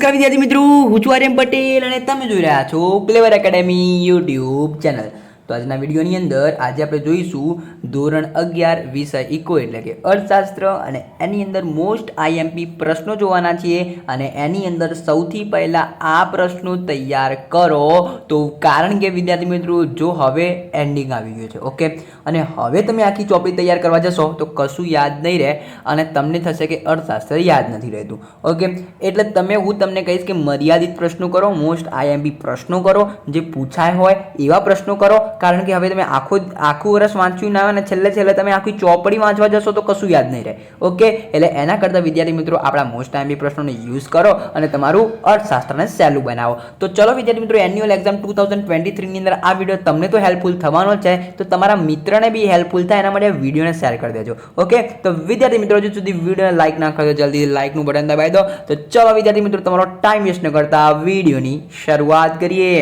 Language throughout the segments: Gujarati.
નમસ્કાર વિદ્યાર્થી મિત્રો, હું છું આર્યન પટેલ અને તમે જોઈ રહ્યા છો ક્લેવર એકેડેમી યુટ્યુબ ચેનલ। તો આજના વિડીયોની અંદર આજે આપણે જોઈશું ધોરણ 11 વિષય ઇકો એટલે કે અર્થશાસ્ત્ર અને એની અંદર મોસ્ટ આઈએમપી પ્રશ્નો જોવાના છીએ અને એની અંદર સૌથી પહેલા આ પ્રશ્નો તૈયાર કરો। તો કારણ કે વિદ્યાર્થી મિત્રો જો હવે એન્ડિંગ આવી ગયું છે, ઓકે, અને હવે તમે આખી ચોપડી તૈયાર કરવા જશો તો કશું યાદ નહીં રહે અને તમને થશે કે અર્થશાસ્ત્ર યાદ નથી રહેતું, ઓકે। એટલે હું તમને કહીશ કે મર્યાદિત પ્રશ્નો કરો, મોસ્ટ આઈએમપી પ્રશ્નો કરો, જે પૂછાય હોય એવા પ્રશ્નો કરો, કારણ કે હવે તમે આખું વર્ષ વાંચ્યું ના હોય ને છેલ્લે તમે આખી ચોપડી વાંચવા જશો તો કશું યાદ નહીં રહે, ઓકે। એટલે એના કરતાં વિદ્યાર્થી મિત્રો આપણા મોસ્ટ આઈએમપી પ્રશ્નોને યુઝ કરો અને તમારું અર્થશાસ્ત્રને સહેલું બનાવો। તો ચલો વિદ્યાર્થી મિત્રો, એન્યુઅલ એક્ઝામ 2023 ની અંદર આ વિડીયો તમને તો હેલ્પફુલ થવાનો છે, તો તમારા મિત્રને બી હેલ્પફુલ થાય એના માટે વિડીયોને શેર કરી દેજો, ઓકે। તો વિદ્યાર્થી મિત્રો હજુ સુધી વિડીયોને લાઈક ના કર્યો જલ્દી લાઈકનું બટન દબાવી દો। તો ચલો વિદ્યાર્થી મિત્રો તમારો ટાઈમ વેસ્ટ ન કરતા વિડીયોની શરૂઆત કરીએ।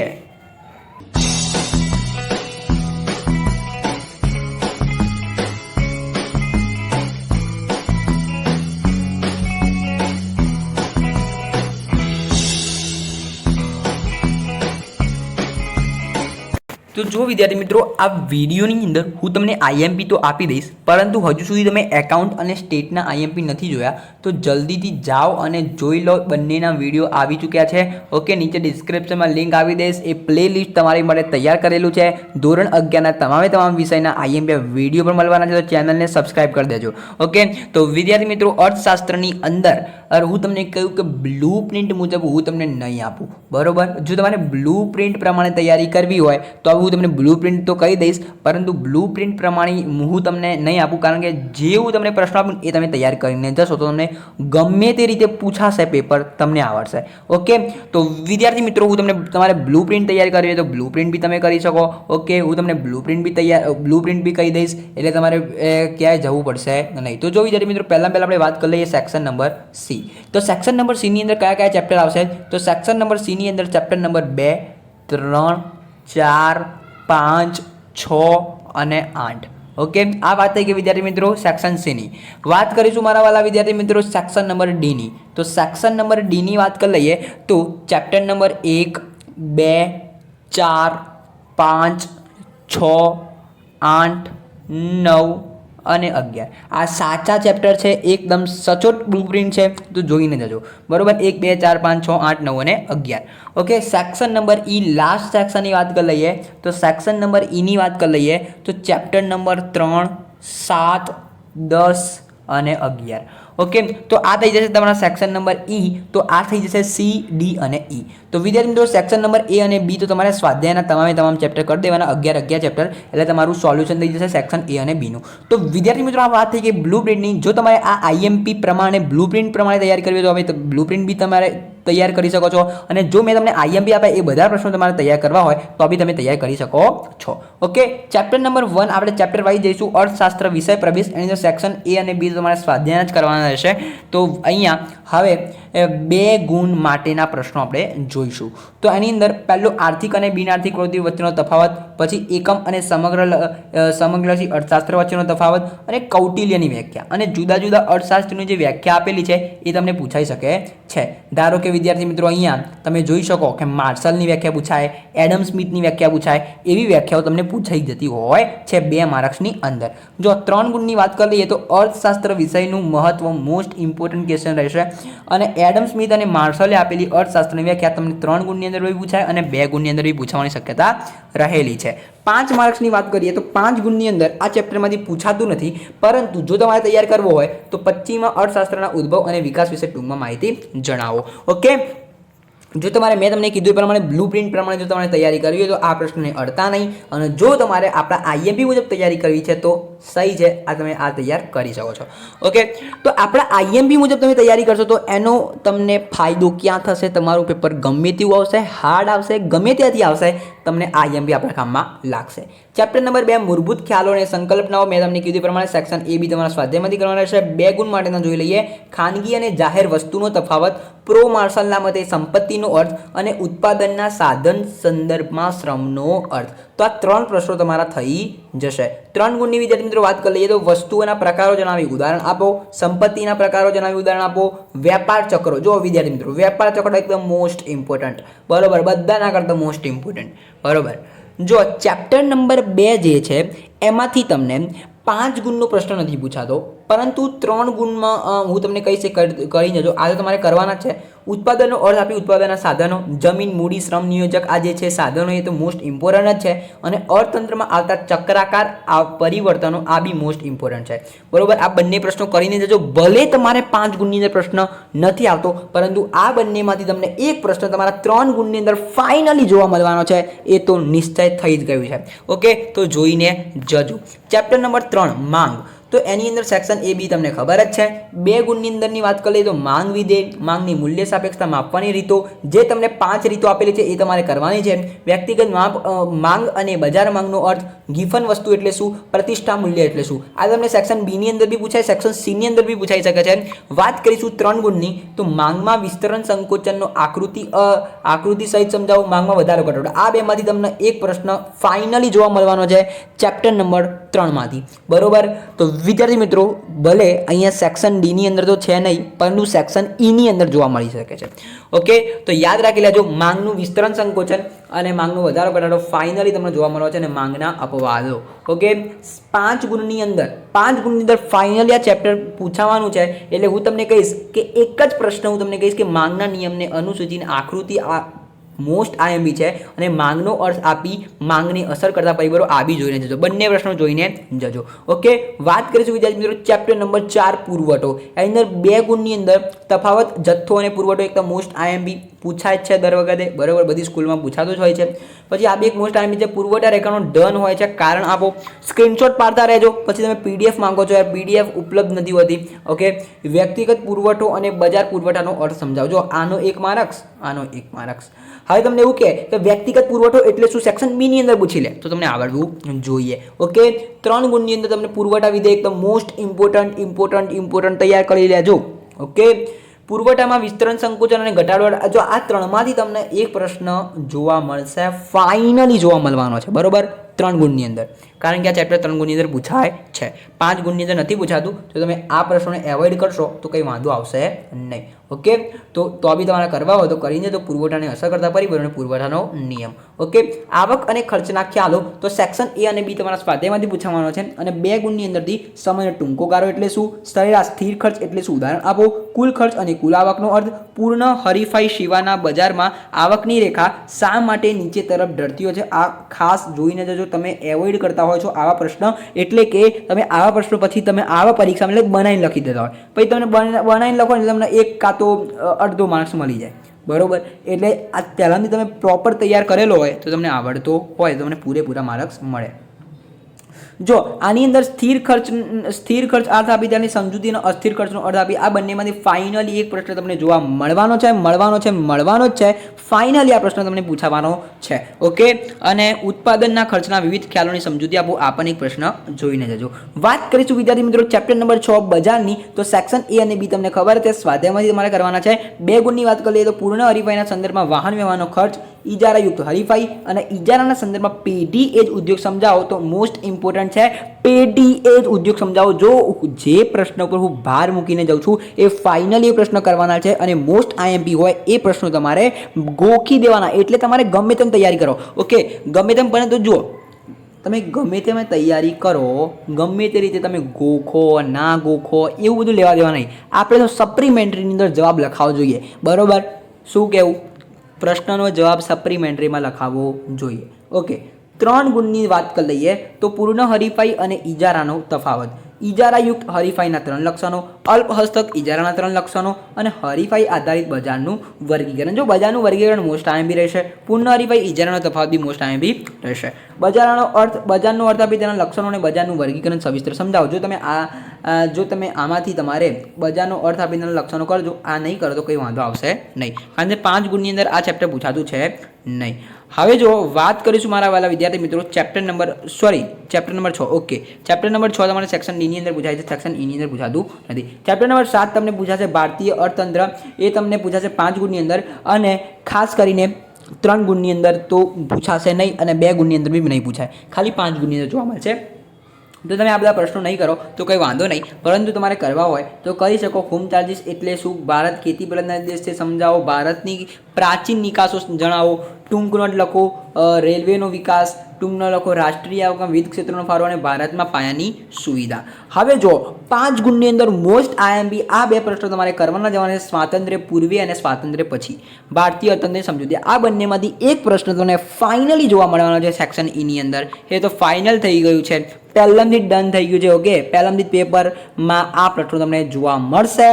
તો જો વિદ્યાર્થી મિત્રો આ વિડીયોની અંદર હું તમને આઈએમપી તો આપી દઈશ, પરંતુ હજુ સુધી તમે એકાઉન્ટ અને સ્ટેટના આઈએમપી નથી જોયા તો જલ્દીથી જાઓ અને જોઈ લો। બંનેના વિડીયો આવી ચૂક્યા છે, ઓકે। નીચે ડિસ્ક્રિપ્શનમાં લિંક આપી દઈશ, એ પ્લેલિસ્ટ તમારી માટે તૈયાર કરેલું છે। ધોરણ 11ના તમામ વિષયના આઈએમપી વિડીયો પણ મળવાના છે, તો ચેનલને સબસ્ક્રાઇબ કરી દેજો, ઓકે। તો વિદ્યાર્થી મિત્રો અર્થશાસ્ત્રની અંદર હું તમને કહ્યું કે બ્લુ પ્રિન્ટ મુજબ હું તમને નહીં આપું, બરોબર। જો તમારે બ્લુ પ્રિન્ટ પ્રમાણે તૈયારી કરવી હોય તો હું તમને બ્લુ પ્રિન્ટ તો કહી દઈશ, પરંતુ બ્લુ પ્રિન્ટ પ્રમાણે હું તમને નહીં આપું, કારણ કે જે હું તમને પ્રશ્ન આપું એ તમે તૈયાર કરીને જશો તો તમને ગમે તે રીતે પૂછાશે પેપર, તમને આવડશે, ઓકે। તો વિદ્યાર્થી મિત્રો હું તમને તમારે બ્લુ પ્રિન્ટ તૈયાર કરવી હોય તો બ્લુ પ્રિન્ટ બી તમે કરી શકો, ઓકે। હું તમને બ્લુ પ્રિન્ટ બી કહી દઈશ, એટલે તમારે ક્યાંય જવું પડશે નહીં। તો જો વિદ્યાર્થી મિત્રો પહેલાં આપણે વાત કરી લઈએ સેક્શન નંબર સી। તો સેક્શન નંબર સીની અંદર કયા ચેપ્ટર આવશે? તો સેક્શન નંબર સીની અંદર ચેપ્ટર નંબર 2, 3, 4, 5, 6 અને 8, ઓકે। આ વાત થઈ ગઈ વિદ્યાર્થી મિત્રો સેક્શન સીની। વાત કરીશું મારા વાલા વિદ્યાર્થી મિત્રો સેક્શન નંબર ડીની। તો સેક્શન નંબર ડીની વાત કરી લઈએ તો ચેપ્ટર નંબર 1, 2, 4, 5, 6, 8, 9 અને 11 આ સાચા ચેપ્ટર છે, એકદમ સચોટ બ્લુપ્રિન્ટ છે, તો જોઈને જજો, બરોબર। 1, 2, 4, 5, 6, 8, 9 અને 11, okay. Section number E last સેક્શનની વાત કરી લઈએ તો સેક્શન નંબર ઈની વાત કરી લઈએ તો ચેપ્ટર નંબર 3, 7, 10 અને 11, ઓકે। તો આ થઈ જશે તમારા સેક્શન નંબર ઈ, તો આ થઈ જશે સી, ડી અને ઈ। તો વિદ્યાર્થી મિત્રો સેક્શન નંબર એ અને બી તો તમારે સ્વાધ્યાયના તમામ ચેપ્ટર કરી દેવાના, 11 ચેપ્ટર, એટલે તમારું સોલ્યુશન થઈ જશે સેક્શન એ અને બીનું। તો વિદ્યાર્થી મિત્રો આ વાત થઈ ગઈ બ્લુ પ્રિન્ટની। જો તમારે આ આઈએમપી પ્રમાણે બ્લુ પ્રિન્ટ પ્રમાણે તૈયાર કરવી હોય તો હવે બ્લુ પ્રિન્ટ બી તમારે તૈયાર કરી શકો છો, અને જો મેં તમને આઈએમપી આપ્યા એ બધા પ્રશ્નો તમારે તૈયાર કરવા હોય તો બી તમે તૈયાર કરી શકો છો, ઓકે। ચેપ્ટર નંબર 1 આપણે ચેપ્ટર વાઇઝ જઈશું, અર્થશાસ્ત્ર વિષય પ્રવેશ, એની અંદર સેક્શન એ અને બી તમારે સ્વાધ્યાય જ કરવાના રહેશે। તો અહીંયા હવે 2 ગુણ માટેના પ્રશ્નો આપણે જોઈશું। તો એની અંદર પહેલો આર્થિક અને બિનઆર્થિક પ્રવૃત્તિ વચ્ચેનો તફાવત, પછી એકમ અને સમગ્રથી અર્થશાસ્ત્ર વચ્ચેનો તફાવત, અને કૌટિલ્યની વ્યાખ્યા, અને જુદા જુદા અર્થશાસ્ત્રની જે વ્યાખ્યા આપેલી છે એ તમને પૂછાઈ શકે છે। ધારો કે વિદ્યાર્થી મિત્રો અહીંયા તમે જોઈ શકો કે માર્શલની વ્યાખ્યા પૂછાય, એડમ સ્મિથની વ્યાખ્યા પૂછાય, એવી વ્યાખ્યાઓ તમને પૂછાઈ જતી હોય છે 2 માર્ક્સની અંદર। જો 3 ગુણની વાત કરી લઈએ તો અર્થશાસ્ત્ર વિષયનું મહત્વ મોસ્ટ ઇમ્પોર્ટન્ટ ક્વેશ્ચન રહેશે, અને એડમ સ્મિથ અને માર્શલે આપેલી અર્થશાસ્ત્રની વ્યાખ્યા તમને 3 ગુણની અંદર બી પૂછાય અને 2 ગુણની અંદર બી પૂછવાની શક્યતા રહેલી છે। 5 માર્ક્સની વાત કરીએ તો 5 ગુણની અંદર આ ચેપ્ટરમાંથી પૂછાતું નથી, પરંતુ જો તમારે તૈયાર કરવો હોય તો 25માં અર્થશાસ્ત્રના ઉદ્ભવ અને વિકાસ વિશે ટૂંકમાં માહિતી જણાવો, ઓકે। જો તમારે મેં તમને કીધું એ પ્રમાણે બ્લુ પ્રિન્ટ પ્રમાણે જો તમારે તૈયારી કરવી હોય તો આ પ્રશ્નને અડતા નહીં, અને જો તમારે આપણા આઈએમપી મુજબ તૈયારી કરવી છે તો સહી છે, આ તમે આ તૈયાર કરી શકો છો, ઓકે। તો આપણા આઈએમપી મુજબ તમે તૈયારી કરશો તો એનો તમને ફાયદો ક્યાં થશે? તમારું પેપર ગમે તેવું આવશે, હાર્ડ આવશે, ગમે ત્યાંથી આવશે, તમને આ આઈએમપી આપણા કામમાં લાગશે. ચેપ્ટર નંબર 2 મૂળભૂત ખ્યાલો અને સંકલ્પનાઓ. મેં તમને કીધું પ્રમાણે સેક્શન એ બી તમારા સ્વાધ્યાયમાંથી કરવાના રહેશે. 2 ગુણ માટેના જોઈ લઈએ. ખાનગી અને જાહેર વસ્તુનો તફાવત, પ્રો માર્શલના મતે સંપત્તિનો અર્થ અને ઉત્પાદનના સાધન સંદર્ભમાં શ્રમનો અર્થ. તો આ 3 પ્રશ્નો તમારા થઈ જશે. 3 ગુણની વિદ્યાર્થી મિત્રો વાત કરી લઈએ તો વસ્તુઓના પ્રકારો જણાવી ઉદાહરણ આપો, સંપત્તિના પ્રકારો જણાવી ઉદાહરણ આપો, વેપાર ચક્રો. જો વિદ્યાર્થી મિત્રો વેપાર ચક્ર એકદમ મોસ્ટ ઇમ્પોર્ટન્ટ, બરોબર, બધાના કરતાં મોસ્ટ ઇમ્પોર્ટન્ટ, બરોબર. જો ચેપ્ટર નંબર 2 જે છે એમાંથી તમને 5 ગુણનો પ્રશ્ન નથી પૂછાતો, પરંતુ 3 ગુણમાં હું તમને કહીશ કરી જજો. આ તો તમારે કરવાના છે. ઉત્પાદનનો અર્થ આપી ઉત્પાદનના સાધનો, જમીન, મૂડી, શ્રમ, નિયોજક, આ જે છે સાધનો એ તો મોસ્ટ ઇમ્પોર્ટન્ટ જ છે. અને અર્થતંત્રમાં આવતા ચક્રાકાર પરિવર્તનો આ બી મોસ્ટ ઇમ્પોર્ટન્ટ છે, બરોબર. આ બંને પ્રશ્નો કરીને જજો. ભલે તમારે 5 ગુણની અંદર પ્રશ્ન નથી આવતો, પરંતુ આ બંનેમાંથી તમને એક પ્રશ્ન તમારા 3 ગુણની અંદર ફાઇનલી જોવા મળવાનો છે, એ તો નિશ્ચય થઈ જ ગયું છે. ઓકે, તો જોઈને જજો. ચેપ્ટર નંબર 3 માંગ. તો એની અંદર સેક્શન એ બી તમને ખબર જ છે. 2 ગુણની અંદરની વાત કરીએ તો માંગ વિધેય, માંગની મૂલ્ય સાપેક્ષતા માપવાની રીતો, જે તમને 5 રીતો આપેલી છે એ તમારે કરવાની છે. વ્યક્તિગત માંગ અને બજાર માંગનો અર્થ, ગિફન વસ્તુ એટલે શું, પ્રતિષ્ઠા મૂલ્ય એટલે શું. આ તમને સેક્શન બી ની અંદર બી પૂછાય, સેક્શન સી ની અંદર બી પૂછાઈ શકે છે. વાત કરીશું 3 ગુણની તો માંગમાં વિસ્તરણ સંકોચનનો આકૃતિ સહિત સમજાવો, માંગમાં વધારો ઘટાડો. આ બેમાંથી તમને એક પ્રશ્ન ફાઇનલી જોવા મળવાનો છે ચેપ્ટર નંબર 3 માંથી, બરોબર. તો વિદ્યાર્થી મિત્રો ભલે અહીંયા સેક્શન ડી ની અંદર તો છે નહીં, પરંતુ સેક્શન ઈ ની અંદર જોવા મળી શકે છે. ઓકે, તો યાદ રાખી લેજો, માંગનું વિસ્તરણ સંકોચન અને માંગનો વધારો ઘટાડો ફાઇનલી તમને જોવા મળવા છે, અને માંગના અપવાદો. ઓકે, 5 ગુણની અંદર ફાઇનલી આ ચેપ્ટર પૂછાવાનું છે. એટલે હું તમને કહીશ કે એક જ પ્રશ્ન હું તમને કહીશ કે માંગના નિયમને અનુસૂચિની આકૃતિ આ મોસ્ટ આઈએમપી છે, અને માંગનો અર્થ આપી માંગને અસર કરતા પરિબળો આ બી જોઈને જજો. બંને પ્રશ્નો જોઈને જજો. ઓકે, વાત કરીશું વિદ્યાર્થી મિત્રો ચેપ્ટર નંબર 4 પુરવઠો. એની અંદર 2 ગુણની અંદર તફાવત, જથ્થો અને પુરવઠો એકદમ મોસ્ટ આઈએમપી પૂછાય જ છે દર વખતે, બરાબર, બધી સ્કૂલમાં પૂછાતું જ હોય છે. પછી આ બી એક મોસ્ટ આઈએમપી છે. પુરવઠા રેખાનો ડન હોય છે, કારણ આપો. સ્ક્રીનશોટ પાડતા રહેજો. પછી તમે પીડીએફ માંગો છો, પીડીએફ ઉપલબ્ધ નથી હોતી. ઓકે, વ્યક્તિગત પુરવઠો અને બજાર પુરવઠાનો અર્થ સમજાવજો. આનો 1 માર્ક્સ, આનો 1 માર્ક્સ. હવે તમને એવું કે વ્યક્તિગત પુરવઠો એટલે શું, સેક્શન બી ની અંદર પૂછી લે તો તમને આવડવું જોઈએ. ઓકે, 3 ગુણની અંદર તમને પુરવઠા વિધેય એકદમ મોસ્ટ ઇમ્પોર્ટન્ટ તૈયાર કરી લેજો. ઓકે, પુરવઠામાં વિસ્તરણ સંકોચન અને ઘટાડો, જો આ 3માંથી તમને એક પ્રશ્ન જોવા મળશે, ફાઇનલી જોવા મળવાનો છે, બરોબર, 3 ગુણની અંદર. કારણ કે આ ચેપ્ટર 3 ગુણની અંદર પૂછાય છે. 5 ગુણની અંદર નથી પૂછાતું, તો તમે આ પ્રશ્નોને એવોઇડ કરશો તો કંઈ વાંધો આવશે નહીં. ઓકે, તો બી તમારે કરવા હોય તો કરીને તો પુરવઠાને અસર કરતા પરિબળો અને પુરવઠાનો નિયમ. ઓકે, આવક અને ખર્ચના ખ્યાલો તો સેક્શન એ અને બી તમારા સ્વાધ્યાયમાંથી પૂછવાનો છે. અને 2 ગુણની અંદરથી સમયનો ટૂંકો ગાળો એટલે શું, સરેરાશ સ્થિર ખર્ચ એટલે શું, ઉદાહરણ આપો. કુલ ખર્ચ અને કુલ આવકનો અર્થ, પૂર્ણ હરીફાઈ સિવાયના બજારમાં આવકની રેખા શા માટે નીચે તરફ ઢળતી હોય છે. આ ખાસ જોઈને જજો. તમે એવોઇડ કરતા હોય છો આવા પ્રશ્ન, એટલે કે તમે આવા પ્રશ્નો પછી તમે આવા પરીક્ષામાં એટલે બનાવીને લખી દેતા હોય, પછી તમે બનાવીને લખો એટલે તમને 1 કાં તો અડધો માર્ક્સ મળી જાય, બરોબર. એટલે આ પહેલાંથી તમે પ્રોપર તૈયાર કરેલો હોય તો તમને આવડતો હોય તો તમને પૂરેપૂરા માર્ક્સ મળે. જો આની અંદર સ્થિર ખર્ચ અર્થ આપી, ત્યાંની સમજૂતી અને અસ્થિર ખર્ચનો અર્થ આપી, આ બંનેમાંથી ફાઇનલી એક પ્રશ્ન તમને જોવા મળવાનો જ છે. ફાઇનલી આ પ્રશ્ન તમને પૂછાવાનો છે. ઓકે, અને ઉત્પાદનના ખર્ચના વિવિધ ખ્યાલોની સમજૂતી આપો, આ પણ એક પ્રશ્ન જોઈને જજો. વાત કરીશું વિદ્યાર્થી મિત્રો ચેપ્ટર નંબર 6 બજારની. તો સેક્શન એ અને બી તમને ખબર છે, સ્વાધ્યાયમાંથી તમારે કરવાના છે. 2 ગુણની વાત કરીએ તો પૂર્ણ હરીફાઈના સંદર્ભમાં વાહન વ્યવહારનો ખર્ચ, ઇજારાયુક્ત હરીફાઈ અને ઇજારાના સંદર્ભમાં પેઢી એજ ઉદ્યોગ સમજાવો. તો મોસ્ટ ઇમ્પોર્ટન્ટ છે પેઢી એજ ઉદ્યોગ સમજાવો. જો જે પ્રશ્ન ઉપર હું ભાર મૂકીને જાઉં છું એ ફાઇનલી એ પ્રશ્ન કરવાના છે, અને મોસ્ટ આઈએમપી હોય એ પ્રશ્નો તમારે ગોખી દેવાના. એટલે તમારે ગમે તેમ તૈયારી કરો. ઓકે, ગમે તેમ બને તો જુઓ, તમે ગમે તેમ તૈયારી કરો, ગમે તે રીતે તમે ગોખો ના ગોખો એવું બધું લેવા દેવા નહીં. આપણે તો સપ્લિમેન્ટરીની અંદર જવાબ લખાવો જોઈએ, બરોબર. શું કહેવું, પ્રશ્નનો જવાબ સપ્લિમેન્ટરીમાં લખાવવો જોઈએ. ઓકે, 3 ગુણની વાત કરી લઈએ તો પૂર્ણ હરીફાઈ અને ઇજારાનો તફાવત. ઇજારાયુક્ત હરીફાઈના 3 લક્ષણો, અલ્પ હસ્તક ઇજારાના 3 લક્ષણો અને હરીફાઈ આધારિત બજારનું વર્ગીકરણ. જો બજારનું વર્ગીકરણ મોસ્ટ આઈએમપી રહેશે, પૂર્ણ હરીફાઈ ઇજારાનો તફાવત બી મોસ્ટ આઈએમપી રહેશે. બજારનો અર્થ આપી તેના લક્ષણો અને બજારનું વર્ગીકરણ સવિસ્તર સમજાવો. જો તમે આમાંથી તમારે બજારનો અર્થ આપીને લક્ષણો કરજો, આ નહીં કરો તો કંઈ વાંધો આવશે નહીં. કારણ કે 5 ગુણની અંદર આ ચેપ્ટર પૂછાતું છે નહીં. હવે જો વાત કરીશું મારા વાલા વિદ્યાર્થી મિત્રો chapter number 6. Okay, chapter number 6 તમારે સેક્શન ડી ની અંદર પૂછાય છે, સેક્શન ઈ ની અંદર પૂછાતું નથી. ચેપ્ટર નંબર 7 તમને પૂછાશે ભારતીય અર્થતંત્ર, એ તમને પૂછાશે 5 ગુણની અંદર, અને ખાસ કરીને 3 ગુણની અંદર તો પૂછાશે નહીં, અને 2 ગુણની અંદર બી નહીં પૂછાય, ખાલી 5 ગુણની અંદર જોવા મળશે. તો તમે આ બધા પ્રશ્નો નહીં કરો તો કંઈ વાંધો નહીં, પરંતુ તમારે કરવા હોય તો કરી શકો. હોમ ચાર્જીસ એટલે શું? ભારત ખેતી પ્રધાન દેશ છે, સમજાવો. ભારતની પ્રાચીન નિકાસો જણાવો. ટૂંક નોટ લખો. રેલવેનો વિકાસ ટૂંક નોટ લખો. રાષ્ટ્રીય આવકમાં વિવિધ ક્ષેત્રોનો ફાળો અને ભારતમાં પાયાની સુવિધા. હવે જો 5 ગુણની અંદર મોસ્ટ આઈએમપી આ 2 પ્રશ્નો તમારે કરવાના જવાના છે, સ્વાતંત્ર્ય પૂર્વે અને સ્વાતંત્ર્ય પછી. ભારતીય અર્થતંત્રની સમજૂતી, આ બંનેમાંથી એક પ્રશ્ન તમને ફાઇનલી જોવા મળવાનો છે સેક્શન ઈ ની અંદર. એ તો ફાઇનલ થઈ ગયું છે, પહેલાંથી ડન થઈ ગયું છે. ઓકે, પહેલાંથી પેપરમાં આ પ્રશ્નો તમને જોવા મળશે.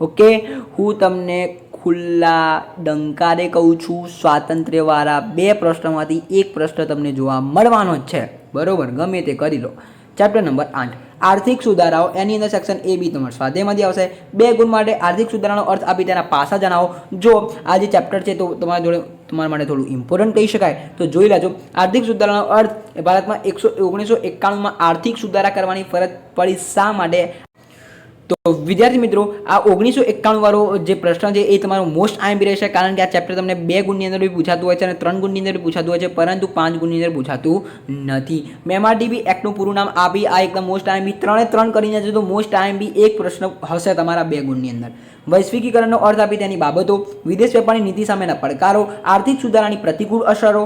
ઓકે, હું તમને ખુલ્લા ડંકારે કહું છું, સ્વાતંત્ર્યવાળા 2 પ્રશ્નોમાંથી એક પ્રશ્ન તમને જોવા મળવાનો જ છે. બરોબર, ગમે તે કરી લો. ચેપ્ટર નંબર 8 આર્થિક સુધારાઓ, એની અંદર સેક્શન એ બી તમારે સ્વાધ્યાયમાંથી આવશે. 2 ગુણ માટે આર્થિક સુધારાનો અર્થ આપી તેના પાસા જણાવો. જો આ જે ચેપ્ટર છે તો તમારા માટે થોડું ઇમ્પોર્ટન્ટ કહી શકાય, તો જોઈ લેજો. આર્થિક સુધારાનો અર્થ, ભારતમાં 1991માં આર્થિક સુધારા કરવાની ફરજ પડી, શા માટે? તો વિદ્યાર્થી મિત્રો, આ 1991 વાળો જે પ્રશ્ન છે એ તમારો મોસ્ટ આઈએમપી રહેશે, કારણ કે આ ચેપ્ટર તમને 2 ગુણની અંદર બી પૂછાતું હોય છે અને 3 ગુણની અંદર બી પૂછાતું હોય છે, પરંતુ 5 ગુણની અંદર પૂછાતું નથી. મેમાટીબી એક્ટનું પૂરું નામ આપી, આ એકદમ મોસ્ટ આઈએમપી. 3 કરીને જો તો મોસ્ટ આઈએમપી એક પ્રશ્ન હશે તમારા 2 ગુણની અંદર. વૈશ્વિકીકરણનો અર્થ આપી તેની બાબતો, વિદેશ વેપારની નીતિ સામેના પડકારો, આર્થિક સુધારાની પ્રતિકૂળ અસરો,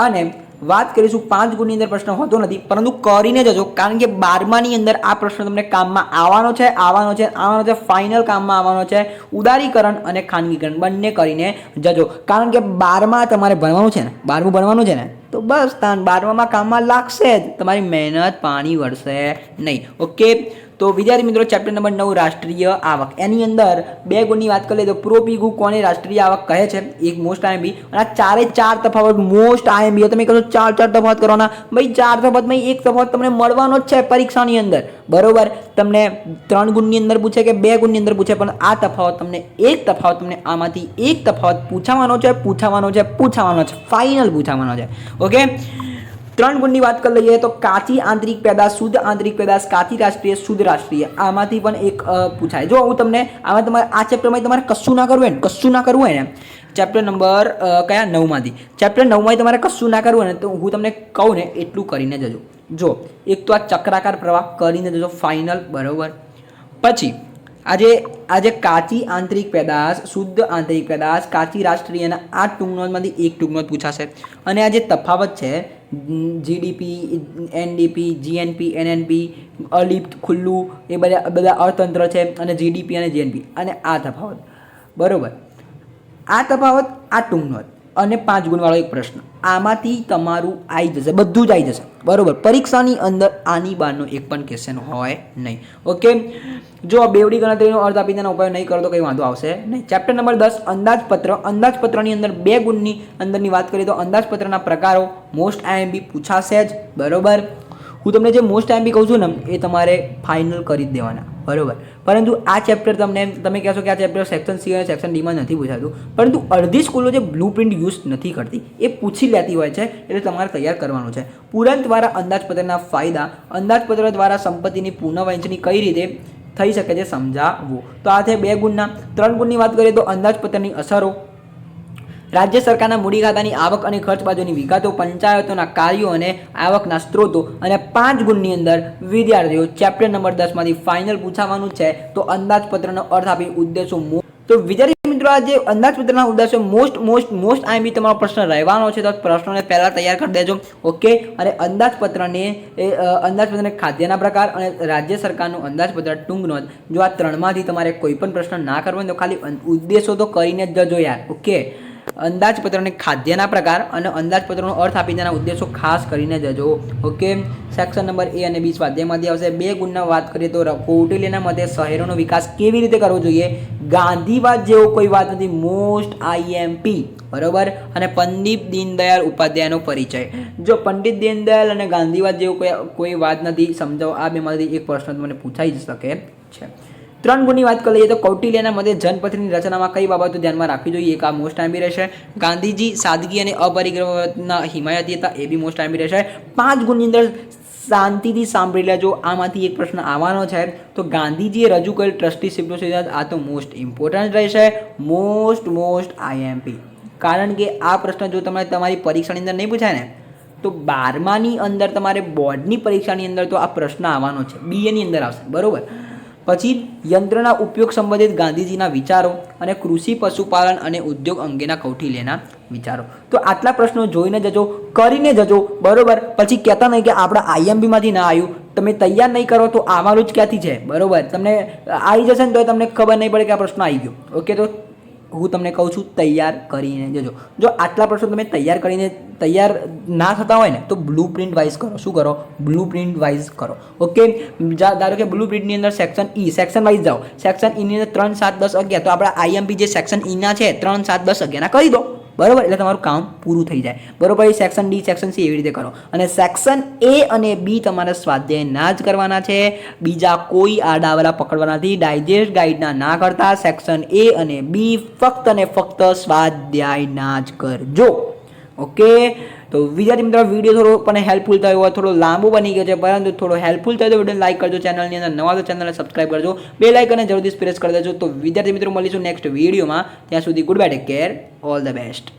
અને વાત કરીશું 5 ગુણની અંદર પ્રશ્ન હોતો નથી, પરંતુ કરીને જજો, કારણ કે 12માની અંદર આ પ્રશ્ન તમને કામમાં આવવાનો છે. ફાઇનલ કામમાં આવવાનો છે. ઉદારીકરણ અને ખાનગીકરણ બંને કરીને જજો, કારણ કે 12મા તમારે ભણવાનું છે ને, 12મું ભણવાનું છે ને, તો બસ 12મામાં કામમાં લાગશે જ, તમારી મહેનત પાણી વળશે નહીં. ઓકે, તો વિદ્યાર્થી મિત્રો ચેપ્ટર નંબર 9 રાષ્ટ્રીય આવક, એની અંદર 2 ગુણની વાત કરીએ તો પ્રોપીગુ કોને રાષ્ટ્રીય આવક કહે છે, એક મોસ્ટ આઈએમપી. અને આ 4 તફાવત મોસ્ટ આઈએમપી. તમે કહો 4 તફાવત કરવાના, ભાઈ 4 તફાવતમાં એક તફાવત તમને મળવાનો જ છે પરીક્ષાની અંદર. બરોબર, તમને 3 ગુણની અંદર પૂછે કે 2 ગુણની અંદર પૂછે, પણ આ તફાવત તમને આમાંથી એક તફાવત પૂછાવાનો છે, ફાઇનલ પૂછાવાનો છે. ઓકે, 3 ગુણની વાત કરી લઈએ તો કાચી આંતરિક પેદાશ, શુદ્ધ આંતરિક પેદાશ, કાચી રાષ્ટ્રીય, શુદ્ધ રાષ્ટ્રીય, આમાંથી પણ એક પૂછાય. જો હું તમને આમાં તમારે આ ચેપ્ટરમાં તમારે કશું ના કરવું હોય ને, ચેપ્ટર નંબર કયા 9માંથી, ચેપ્ટર 9માંથી તમારે કશું ના કરવું હોય ને, તો હું તમને કહું ને એટલું કરીને જજો. જો એક તો આ ચક્રાકાર પ્રવાહ કરીને જજો ફાઇનલ. બરોબર, પછી આજે કાચી આંતરિક પેદાશ, શુદ્ધ આંતરિક પેદાશ, કાચી રાષ્ટ્રીયના આ ટૂંકનોટમાંથી એક ટૂંકનોટ પૂછાશે. અને આ જે તફાવત છે, જીડીપી, એનડીપી, જીએનપી, એનએનપી, અલિપ્ત, ખુલ્લું, એ બધા અર્થતંત્ર છે, અને જીડીપી અને જીએનપી, અને આ તફાવત. બરોબર, આ તફાવત, આ ટૂંકનોટ અને 5 ગુણવાળો એક પ્રશ્ન, આમાંથી તમારું આવી જશે, બધું જ આવી જશે. બરોબર, પરીક્ષાની અંદર આની બહારનો એક પણ ક્વેશ્ચન હોય નહીં. ઓકે, જો બેવડી ગણતરીનો અર્થ આપી તેનો ઉપાય નહીં કરો તો કંઈ વાંધો આવશે નહીં. ચેપ્ટર નંબર 10 અંદાજપત્ર, અંદાજપત્રની અંદર 2 ગુણની અંદરની વાત કરીએ તો અંદાજપત્રના પ્રકારો મોસ્ટ આઈએમપી પૂછાશે જ. બરોબર, હું તમને જે મોસ્ટ આઈએમપી કહું છું ને એ તમારે ફાઇનલ કરી જ દેવાના. બરોબર, પરંતુ આ ચેપ્ટર તમે કહેશો કે આ ચેપ્ટર સેક્શન સી અને સેક્શન ડીમાં નથી પૂછાતું, પરંતુ અડધી સ્કૂલો જે બ્લુ પ્રિન્ટ યુઝ નથી કરતી એ પૂછી લેતી હોય છે, એટલે તમારે તૈયાર કરવાનું છે. પૂરક દ્વારા અંદાજપત્રના ફાયદા, અંદાજપત્ર દ્વારા સંપત્તિની પુનઃવહેંચણી કઈ રીતે થઈ શકે છે સમજાવવું. તો આ છે 2 ગુણના. 3 ગુણની વાત કરીએ તો અંદાજપત્રની અસરો, રાજ્ય સરકારના મૂડી ખાતાની આવક અને ખર્ચ બાજુની વિગતો, પંચાયતોના કાર્યો અને આવકના સ્ત્રોતો, અને 5 ગુણની અંદર વિદ્યાર્થીઓ ચેપ્ટર નંબર 10માંથી ફાઇનલ પૂછાવાનું છે. તો અંદાજપત્રનો અર્થ આપી ઉદ્દેશો. તો વિદ્યાર્થી મિત્રો, આ જે અંદાજપત્રના ઉદ્દેશો મોસ્ટ આઈએમપી તમારો પ્રશ્ન રહેવાનો છે, તો પ્રશ્નોને પહેલાં તૈયાર કરી દેજો. ઓકે, અને અંદાજપત્રને ખાદ્યના પ્રકાર અને રાજ્ય સરકારનું અંદાજપત્ર ટૂંક નોંધ, જો આ 3માંથી તમારે કોઈ પણ પ્રશ્ન ના કરવો હોય તો ખાલી ઉદ્દેશો તો કરીને જ જજો યાર. ઓકે, અંદાજપત્રને ખાદ્યના પ્રકાર અને અંદાજપત્રનો અર્થ આપી તેના ઉદ્દેશો ખાસ કરીને જજો. ઓકે, સેક્શન નંબર એ અને બી સ્વાધ્યાયમાંથી આવશે. 2 ગુણના વાત કરીએ તો કૌટિલ્યના મતે શહેરોનો વિકાસ કેવી રીતે કરવો જોઈએ, ગાંધીવાદ જેવો કોઈ વાત નથી, મોસ્ટ આઈએમપી. બરોબર, અને પંડિત દીનદયાળ ઉપાધ્યાયનો પરિચય. જો પંડિત દીનદયાળ અને ગાંધીવાદ જેવો કોઈ વાત નથી, સમજાવો. આ બેમાંથી એક પ્રશ્ન તમને પૂછાઈ જ શકે છે. ત્રણ ગુણની વાત કરી લઈએ તો કૌટિલ્યના મતે જનપથની રચનામાં કઈ બાબતો ધ્યાનમાં રાખવી જોઈએ? એક આ મોસ્ટ ટાઈમ બી રહેશે. ગાંધીજી સાદગી અને અપરિગ્રહના હિમાયતી હતા, એ બી મોસ્ટ ટાઈમ બી રહેશે. 5 ગુણની અંદર શાંતિથી સાંભળી લેજો, આમાંથી એક પ્રશ્ન આવવાનો છે. તો ગાંધીજીએ રજૂ કરેલ ટ્રસ્ટીશિપનો સિદ્ધાંત, આ તો મોસ્ટ ઇમ્પોર્ટન્ટ રહેશે. મોસ્ટ આઈએમપી, કારણ કે આ પ્રશ્ન જો તમારી પરીક્ષાની અંદર નહીં પૂછાય ને તો 12માની અંદર તમારે બોર્ડની પરીક્ષાની અંદર તો આ પ્રશ્ન આવવાનો છે, બીએની અંદર આવશે, બરોબર. પછી યંત્રના ઉપયોગ સંબંધિત ગાંધીજીના વિચારો અને કૃષિ, પશુપાલન અને ઉદ્યોગ અંગેના કૌટિલ્યના વિચારો. તો આટલા પ્રશ્નો જોઈને જજો, કરીને જજો, બરોબર. પછી કહેતા નહીં કે આપણા આઈએમપીમાંથી ના આવ્યું, તમે તૈયાર નહીં કરો તો આવવાનું જ ક્યાંથી છે, બરોબર. તમને આવી જશે ને તો તમને ખબર નહીં પડે કે આ પ્રશ્ન આવી ગયો. ઓકે, તો હું તમને કહું છું તૈયાર કરીને જજો. જો આટલા પ્રશ્નો તમે તૈયાર ના થતા હોય ને તો બ્લુ પ્રિન્ટ વાઇઝ કરો. શું કરો? બ્લુ પ્રિન્ટ વાઇઝ કરો. ઓકે, ધારો કે બ્લુ પ્રિન્ટની અંદર સેક્શન ઈ, સેક્શન વાઇઝ જાઓ. સેક્શન ઈની અંદર 3, 7, 10, 11 તો આપણા આઈએમપી જે સેક્શન ઈના છે 3, 7, 10, 11 ના કરી દો, બરોબર. એટલે તમારું કામ પૂરું થઈ જાય, બરોબર. એ સેક્શન ડી, સેક્શન સી એવી રીતે કરો. અને સેક્શન એ અને બી તમારે સ્વાધ્યાય ના જ કરવાના છે, બીજા કોઈ આડાવડા પકડવાના નથી. ડાયજેસ્ટ ગાઈડના ના કરતા, સેક્શન એ અને બી ફક્ત અને ફક્ત સ્વાધ્યાય ના જ કરજો. ઓકે, તો વિદ્યાર્થી મિત્રો વિડીયો થોડો પણ હેલ્પફુલ થયો હોય, થોડો લાંબો બની ગયો છે, પરંતુ થોડો હેલ્પફુલ થયો તો વિડીયો લાઈક કરજો, ચેનલની અંદર નવા તો ચેનલને સબસ્ક્રાઈબ કરજો, બે લાઇકને જલ્દી પ્રેસ કરી દેજો. તો વિદ્યાર્થી મિત્રો મળીશું નેક્સ્ટ વિડીયોમાં. ત્યાં સુધી good bye, take care, all the best.